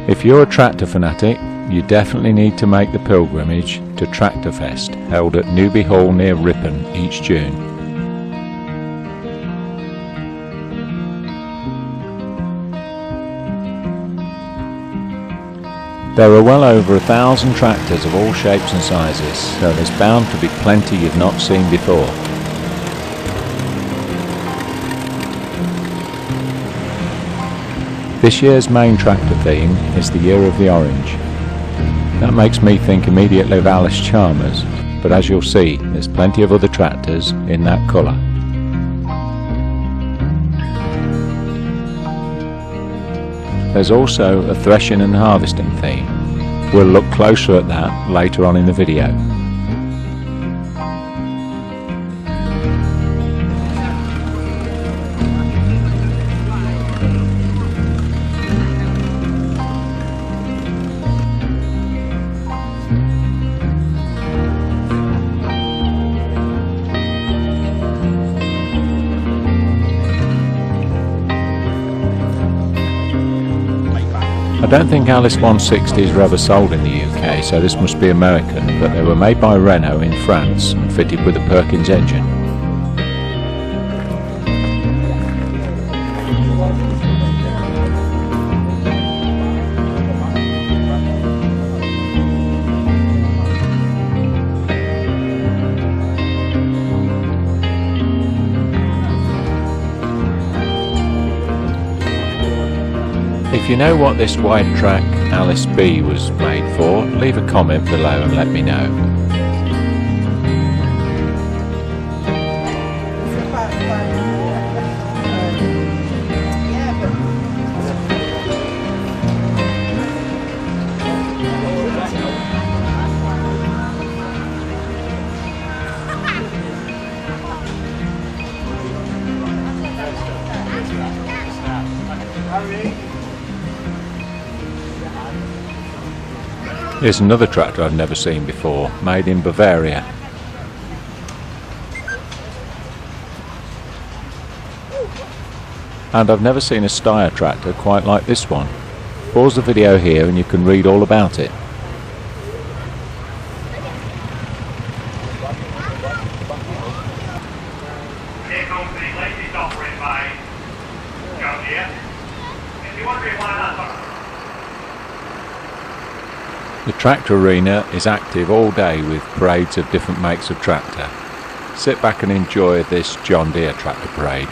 If you're a tractor fanatic, you definitely need to make the pilgrimage to Tractor Fest, held at Newby Hall near Ripon each June. There are well over 1,000 tractors of all shapes and sizes, so there's bound to be plenty you've not seen before. This year's main tractor theme is the Year of the Orange. That makes me think immediately of Alice Chalmers, but as you'll see, there's plenty of other tractors in that colour. There's also a threshing and harvesting theme. We'll look closer at that later on in the video. I don't think Alice 160s were ever sold in the UK, so this must be American, but they were made by Renault in France and fitted with a Perkins engine. If you know what this wide track Alice B was made for, leave a comment below and let me know. Here's another tractor I've never seen before, made in Bavaria. And I've never seen a Steyr tractor quite like this one. Pause the video here and you can read all about it. Here comes the latest offering by Deere. If you're wondering why that's on. The tractor arena is active all day with parades of different makes of tractor. Sit back and enjoy this John Deere tractor parade.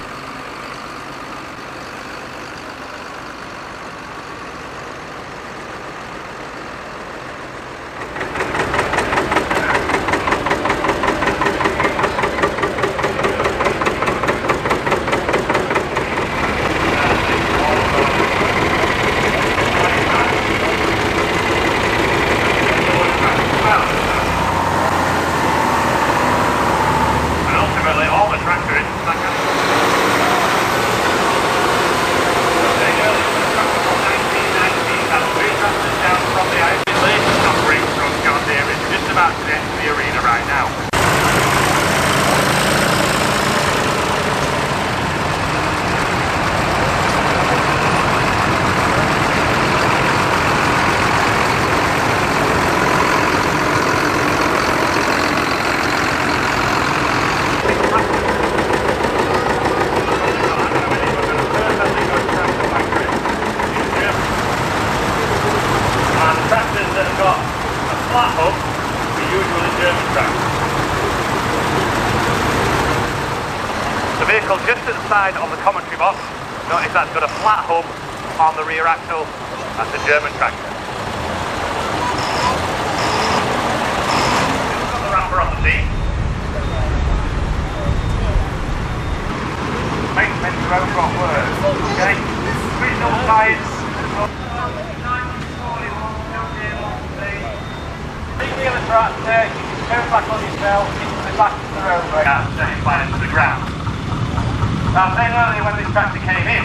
The vehicle just at the side of the commentary box, notice that's got a flat hub on the rear axle. That's a German tractor. It's got the wrapper on the seat. Makes sense to road rock work. Okay, original size. Leave the tractor, you can turn back on yourself into the back of the roadway. Yeah, set it flat into the ground. Now, I said earlier when this tractor came in,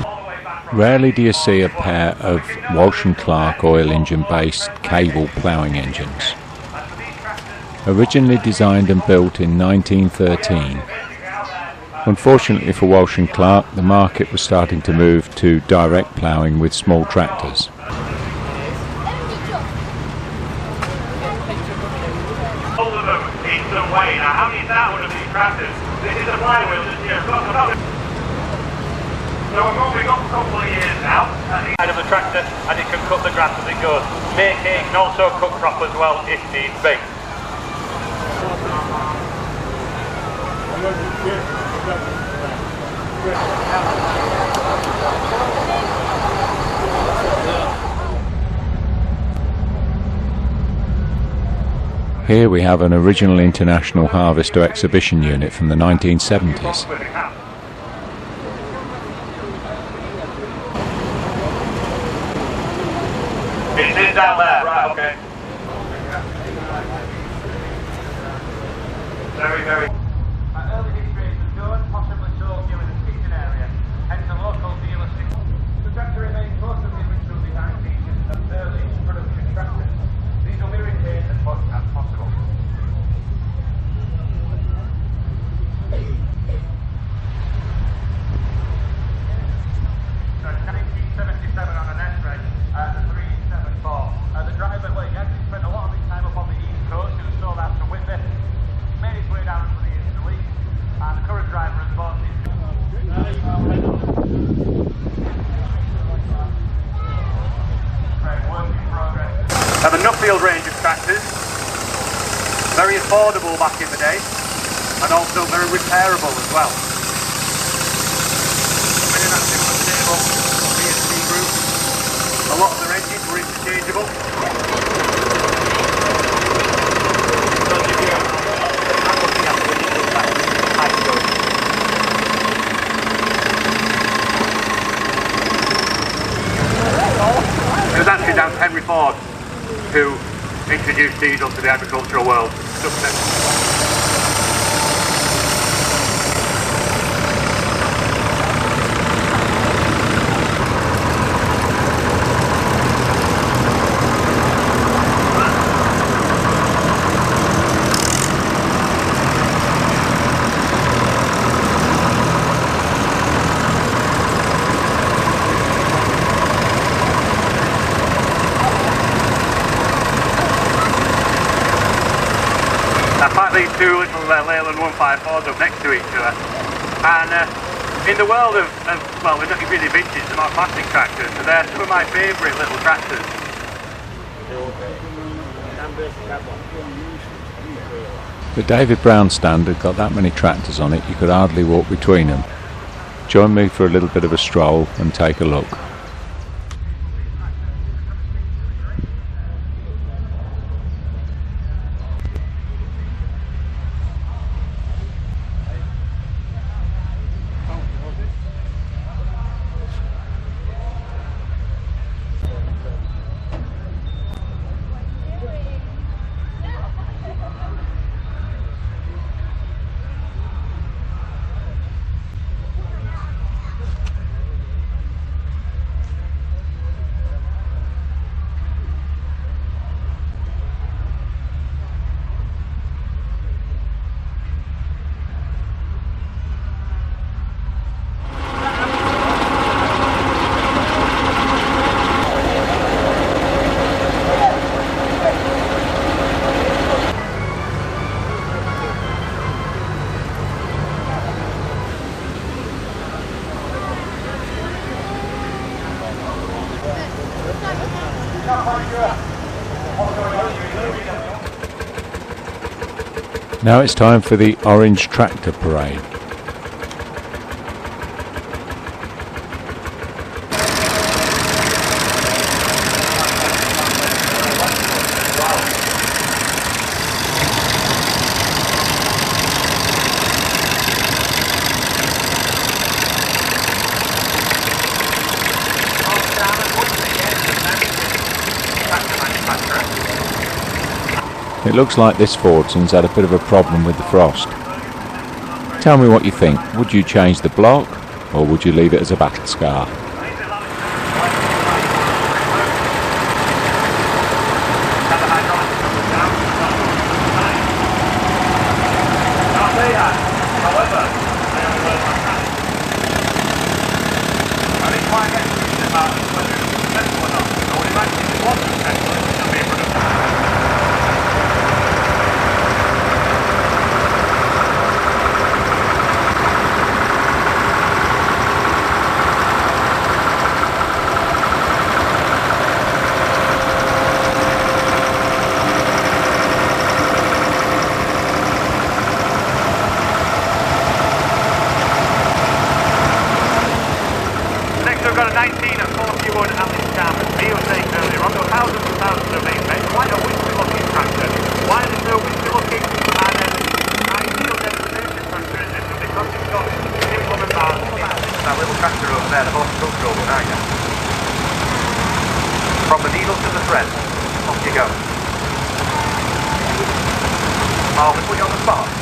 all the way back from... Rarely do you see a pair of Walsh & Clark oil engine based cable ploughing engines. Originally designed and built in 1913. Unfortunately for Walsh & Clark, the market was starting to move to direct ploughing with small tractors. tractors. This is a flywheel just here. So we're moving up a couple of years now. Side of the tractor, and it can cut the grass as it goes. Make hay can also cut crop as well if needs be. Here we have an original International Harvester exhibition unit from the 1970s. It is down there, right, okay. Very, very. Early history is unknown, possibly sold during the kitchen area, hence the local dealer stick. The tractor remains most of the original design features of early production tractors. These will be retained as much as possible. So 1977 on an S-Reg, the 374. The driver, well, he actually spent a lot of his time up on the East Coast. He was sold out to Whitby, made his way down to the East League, and the current driver has bought it. Right, work in progress. Have a Nuffield range of tractors, very affordable back in the day, and also very repairable as well. Coming in that super stable BSC group. A lot of their engines were interchangeable. It was actually down to Henry Ford who introduced diesel to the agricultural world. These two little Leyland 154s up next to each other, and in the world of well, they're not really vintage, they're not plastic tractors, so they're some of my favourite little tractors. The David Brown stand had got that many tractors on it you could hardly walk between them. Join me for a little bit of a stroll and take a look. Now it's time for the Orange Tractor Parade. It looks like this Fordson's had a bit of a problem with the frost. Tell me what you think. Would you change the block, or would you leave it as a battle scar? a 19 at 41 at this time, as Deere was saying earlier on, there were thousands and thousands of these made. Quite a wispy looking tractor. Why is it so wispy looking? And ideal demonstration tractor is this, and because it's got implement bars, that little tractor over there, the horse tractor over behind you. From the needle to the thread, off you go. Oh, we put you on the spot.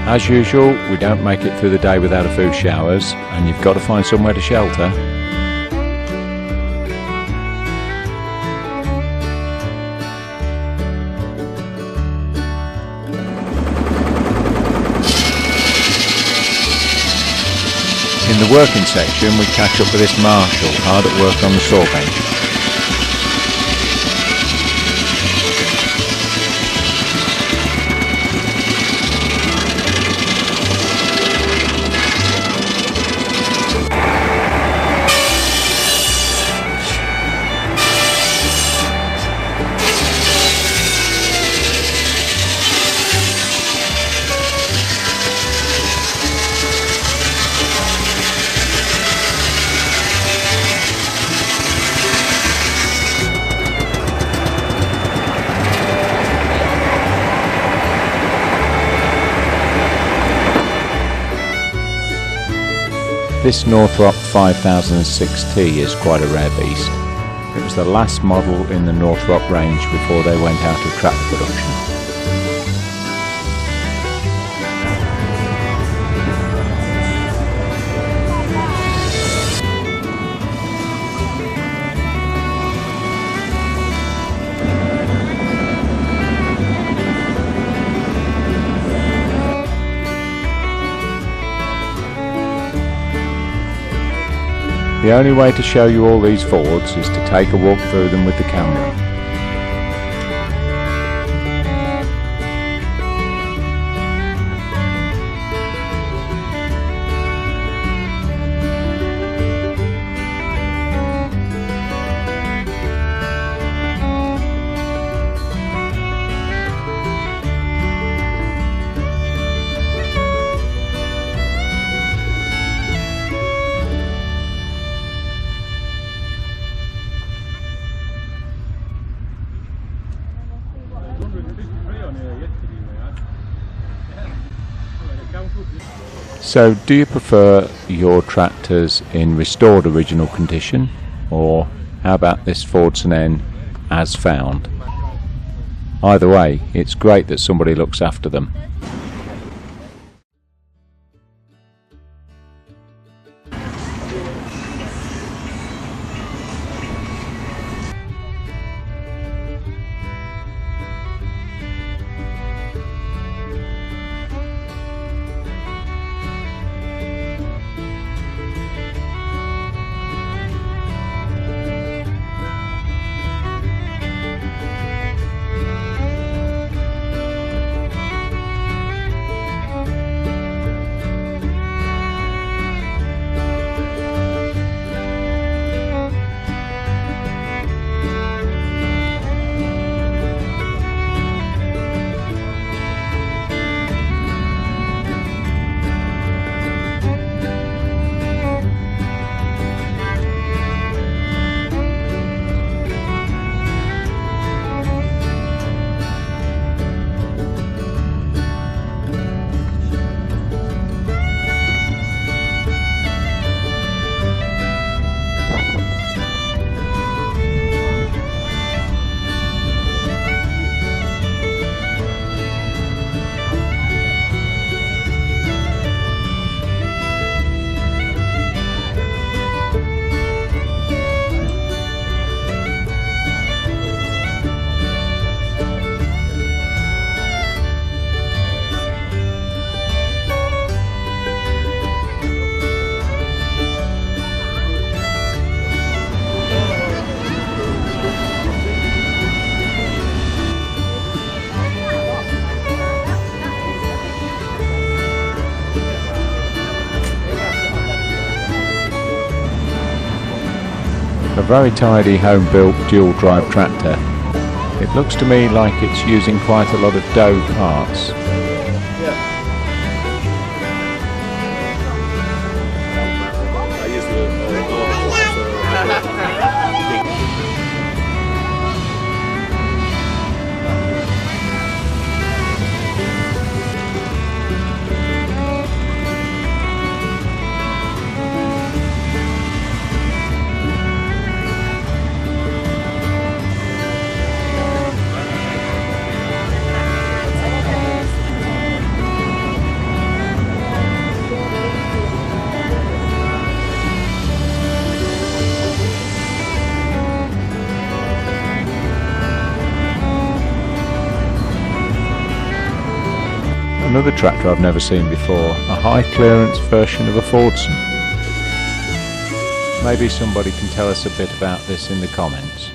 As usual, we don't make it through the day without a few showers, and you've got to find somewhere to shelter. In the working section, we catch up with this Marshall, hard at work on the saw bench. This Northrop 5006T is quite a rare beast. It was the last model in the Northrop range before they went out of tractor production. The only way to show you all these Fords is to take a walk through them with the camera. So, do you prefer your tractors in restored original condition, or how about this Fordson N as found? Either way, it's great that somebody looks after them. A very tidy home-built dual-drive tractor. It looks to me like it's using quite a lot of dough parts. Another tractor I've never seen before, a high clearance version of a Fordson. Maybe somebody can tell us a bit about this in the comments.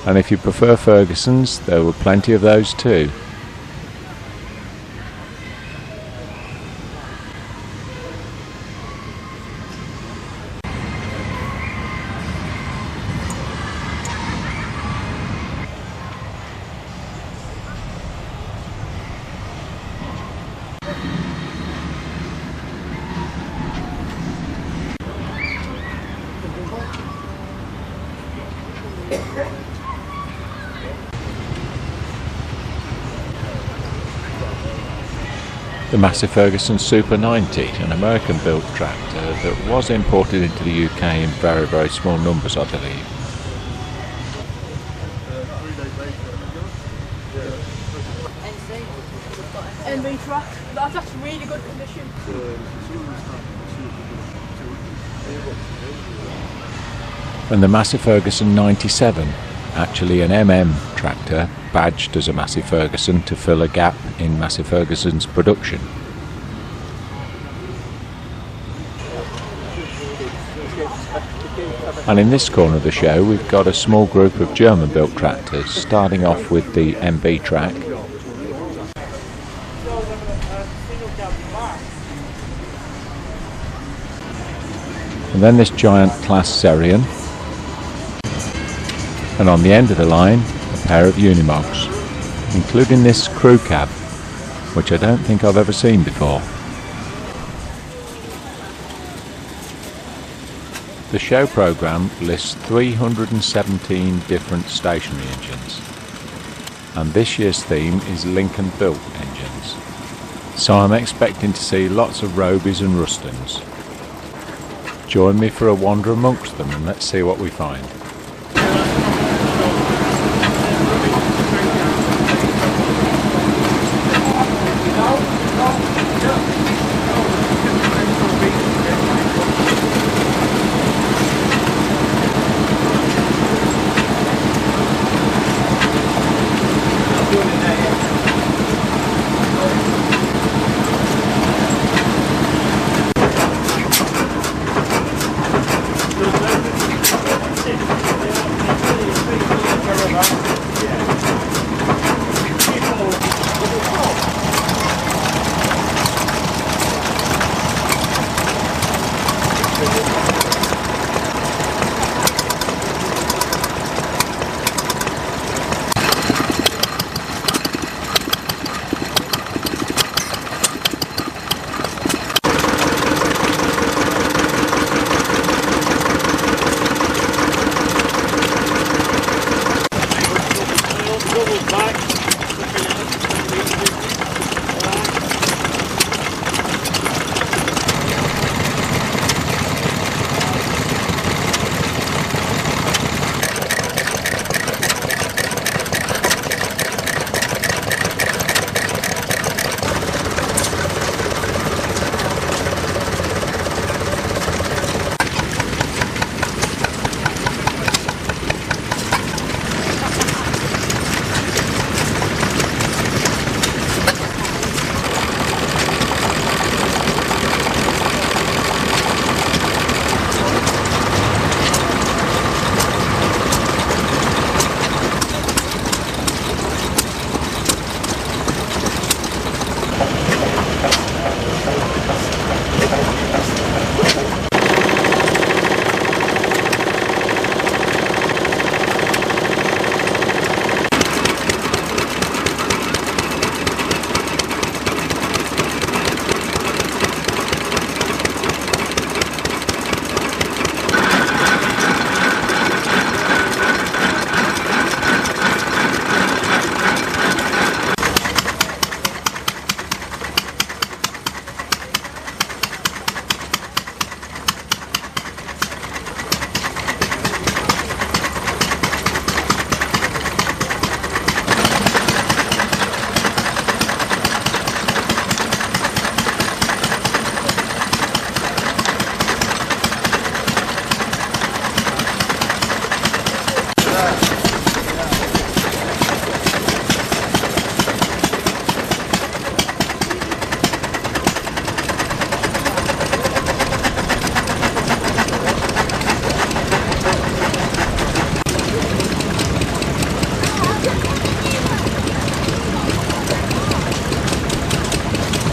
And if you prefer Fergusons, there were plenty of those too. The Massey Ferguson Super 90, an American-built tractor that was imported into the UK in very, very small numbers, I believe. NB truck, that's really good condition. And the Massey Ferguson 97, actually an MM tractor, badged as a Massey Ferguson to fill a gap in Massey Ferguson's production. And in this corner of the show we've got a small group of German-built tractors, starting off with the MB track. And then this giant class Serian. And on the end of the line, a pair of Unimogs, including this crew cab, which I don't think I've ever seen before. The show programme lists 317 different stationary engines, and this year's theme is Lincoln-built engines. so I'm expecting to see lots of Robies and Rustons. Join me for a wander amongst them and let's see what we find.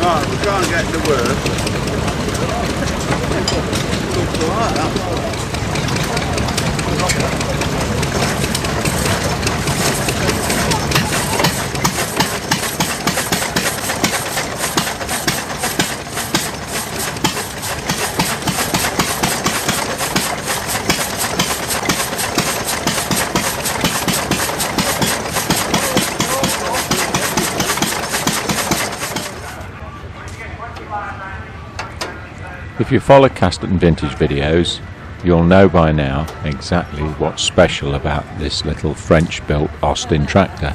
Right, we'll try and get to work. Looks alright, that. If you follow Casterton Vintage videos, you'll know by now exactly what's special about this little French-built Austin tractor.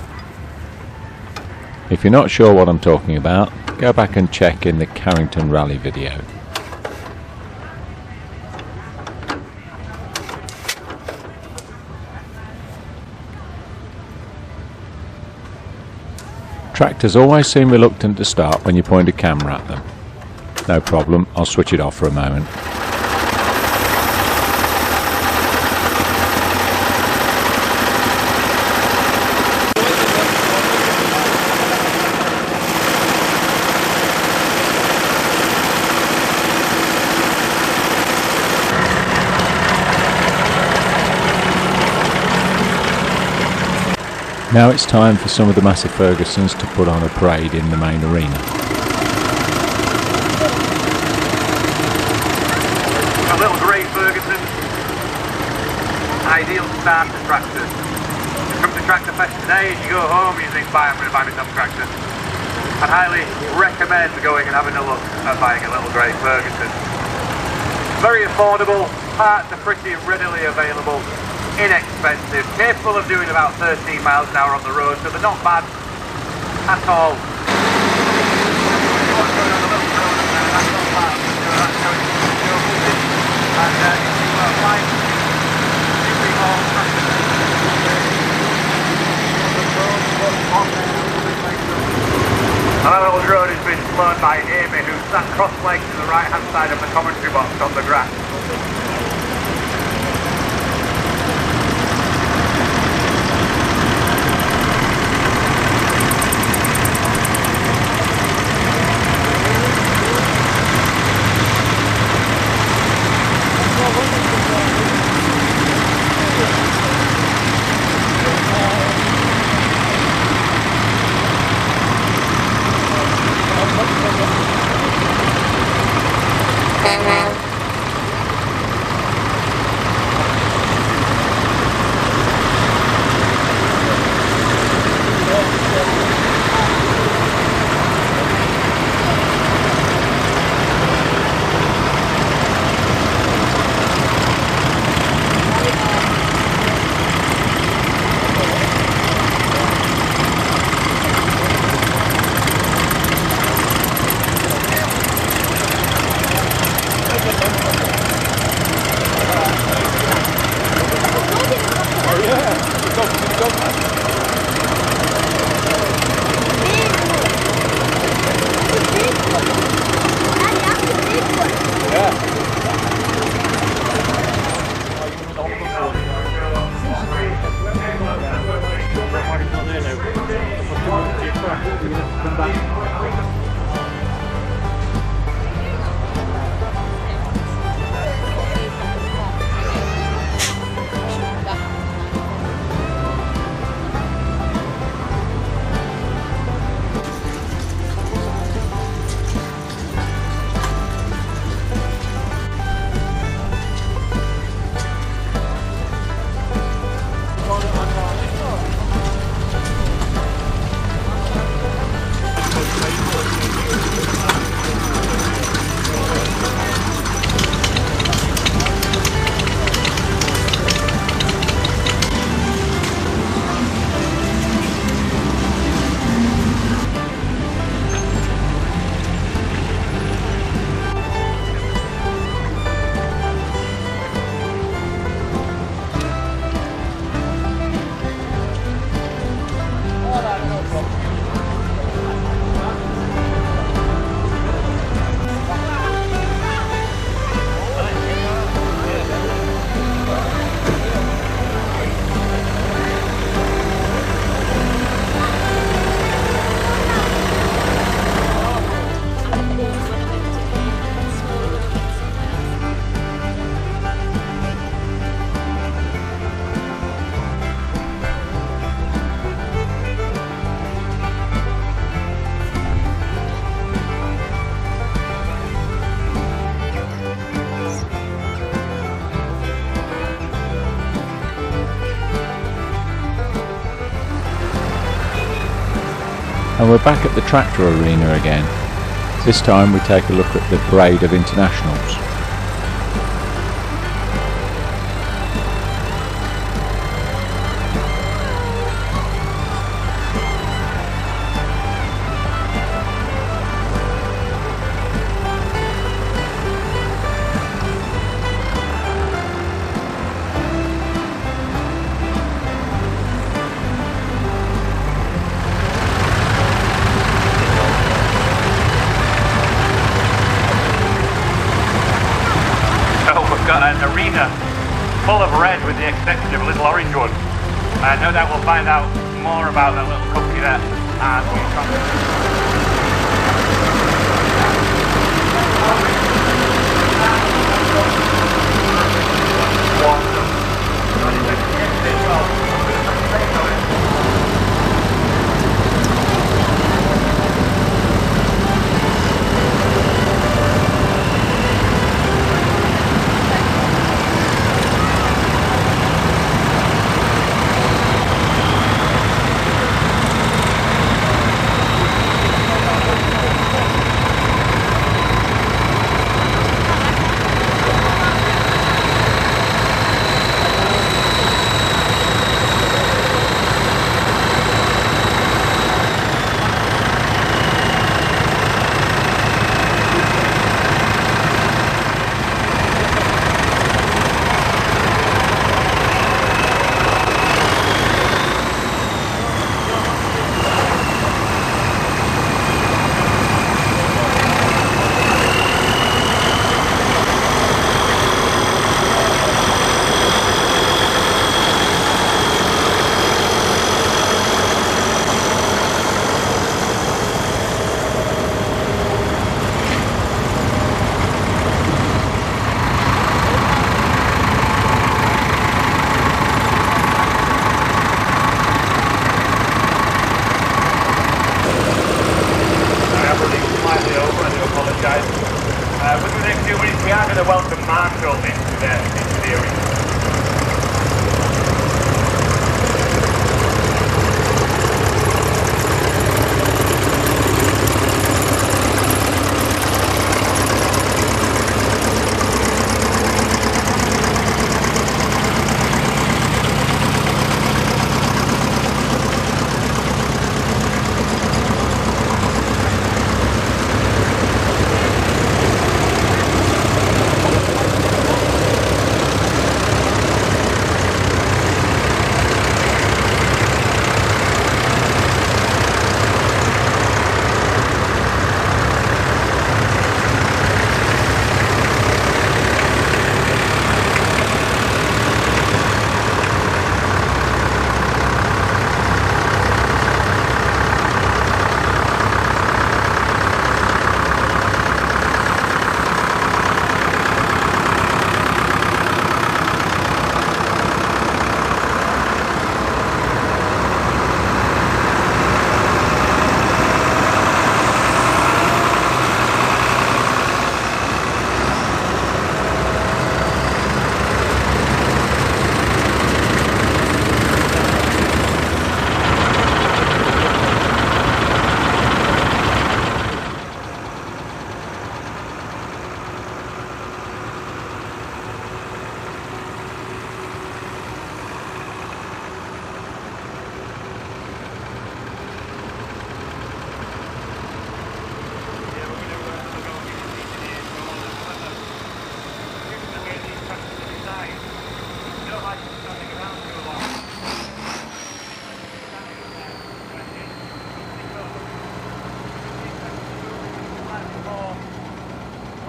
If you're not sure what I'm talking about, go back and check in the Carrington Rally video. Tractors always seem reluctant to start when you point a camera at them. No problem, I'll switch it off for a moment. Now it's time for some of the Massey Fergusons to put on a parade in the main arena. A little grey Ferguson, ideal start to tractors. You come to Tractor Fest today, as you go home, you think, I'm going to buy myself a tractor. I'd highly recommend going and having a look at buying a little grey Ferguson. Very affordable, parts are pretty readily available, inexpensive, capable of doing about 13 miles an hour on the road, so they're not bad at all. Our little drone has been flown by Amy, who's sat cross-legged to the right-hand side of the commentary box on the grass. And we're back at the tractor arena again. This time we take a look at the parade of internationals. Got an arena full of red with the exception of a little orange one. No doubt we'll find out more about that little company there as we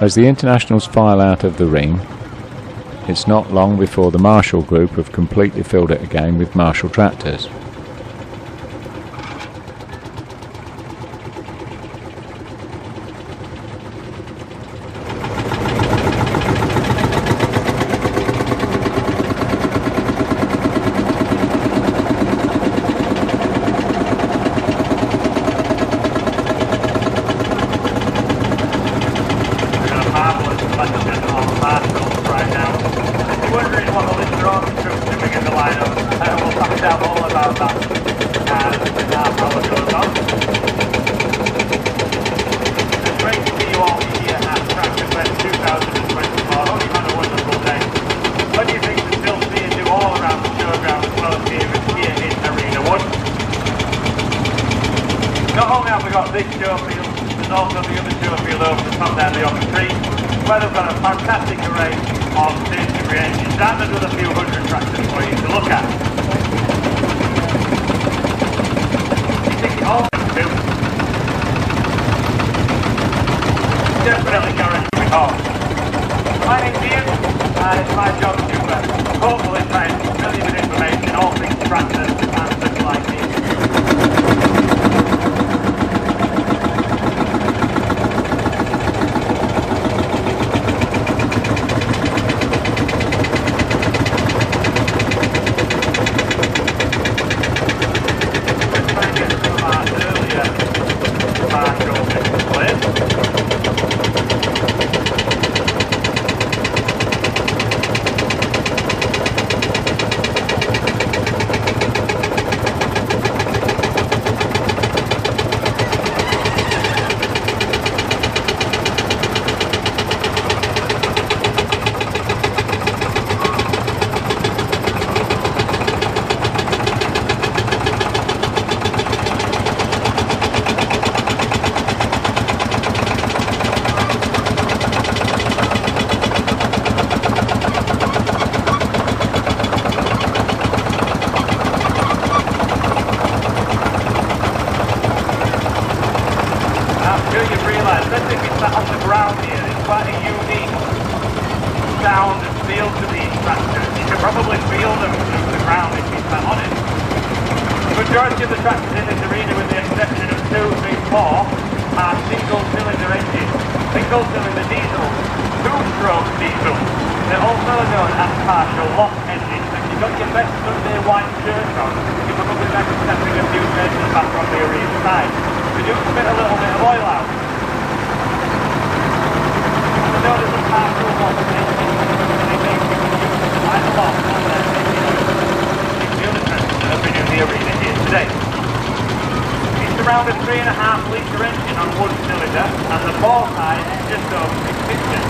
As the internationals file out of the ring, it's not long before the Marshall group have completely filled it again with Marshall tractors. Not only have we got this show field, there's also the other show field over the top there, the open tree, where they've got a fantastic array of stationary engines and another few hundred tractors for you to look at. You think it all makes sense? Definitely guarantee it all. My name's Deere, and it's my job to hopefully try and fill you with information, all things tractors and such like these. Sound and feel to these tractors. You can probably feel them through the ground if you sat on it. The majority of the tractors in this arena, with the exception of 2, 3, 4, are single-cylinder engines. Single-cylinder diesels, 2-stroke diesels. They're also known as partial lock engines. If you've got your best Sunday white shirt on, you're probably going to be stepping a few metres back from the arena side. They do spit a little bit of oil out. I know there's a partial lock engine. It's around a 3.5 litre engine on one cylinder, and the bore size is just over 6 inches.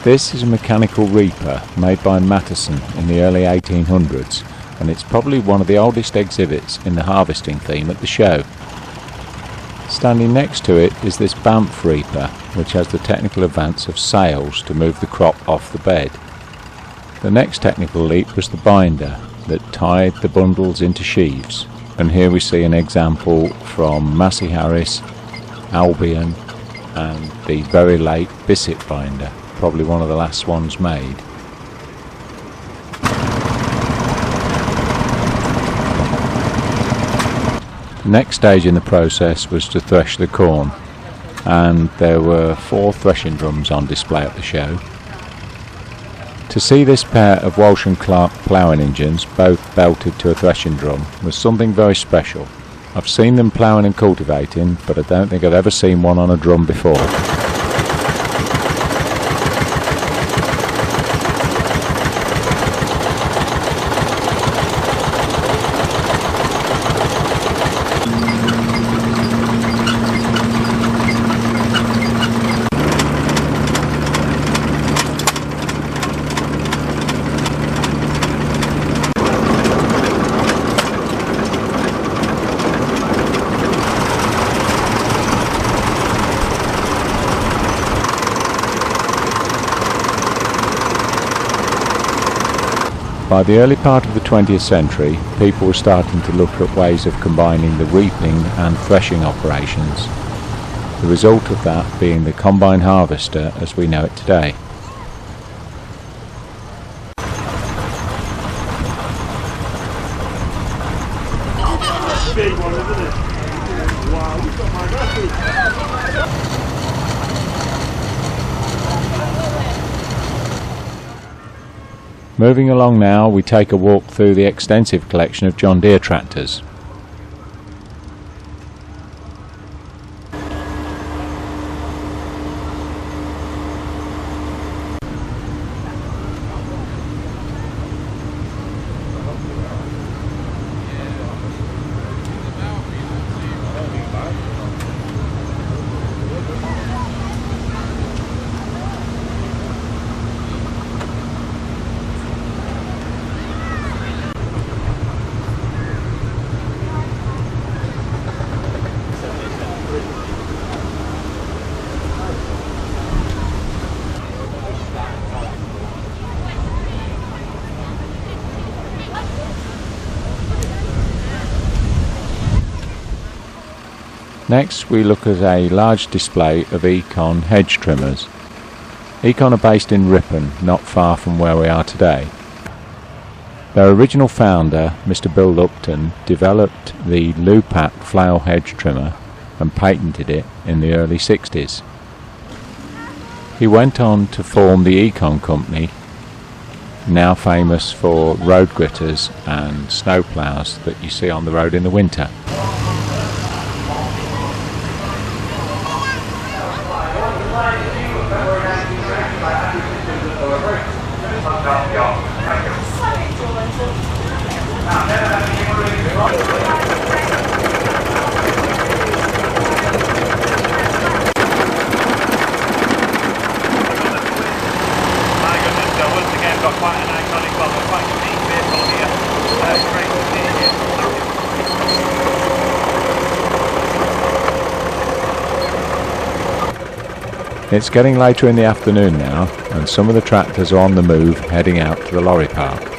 This is a mechanical reaper made by Matheson in the early 1800s, and it's probably one of the oldest exhibits in the harvesting theme at the show. Standing next to it is this Banff reaper, which has the technical advance of sails to move the crop off the bed. The next technical leap was the binder that tied the bundles into sheaves, and here we see an example from Massey Harris, Albion, and the very late Bissett binder, probably one of the last ones made. The next stage in the process was to thresh the corn, and there were 4 threshing drums on display at the show. To see this pair of Walsh & Clark ploughing engines, both belted to a threshing drum, was something very special. I've seen them ploughing and cultivating, but I don't think I've ever seen one on a drum before. By the early part of the 20th century, people were starting to look at ways of combining the reaping and threshing operations, the result of that being the combine harvester as we know it today. Big one, isn't it? Wow, look at my record. Moving along now, we take a walk through the extensive collection of John Deere tractors. Next we look at a large display of econ hedge trimmers. Econ are based in Ripon, not far from where we are today. Their original founder, Mr. Bill Upton, developed the Lupac flail hedge trimmer and patented it in the early 60s. He went on to form the Econ company, now famous for road gritters and snow ploughs that you see on the road in the winter. Quite an iconic, well, quite unique vehicle here. Great to see you. It's getting later in the afternoon now, and some of the tractors are on the move heading out to the lorry park.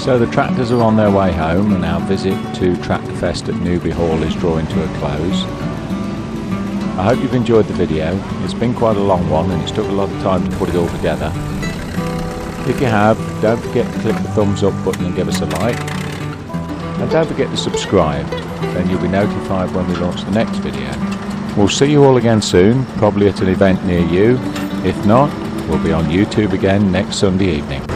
So the tractors are on their way home, and our visit to Tractor Fest at Newby Hall is drawing to a close. I hope you've enjoyed the video. It's been quite a long one and it's took a lot of time to put it all together. If you have, don't forget to click the thumbs up button and give us a like. And don't forget to subscribe, then you'll be notified when we launch the next video. We'll see you all again soon, probably at an event near you. If not, we'll be on YouTube again next Sunday evening.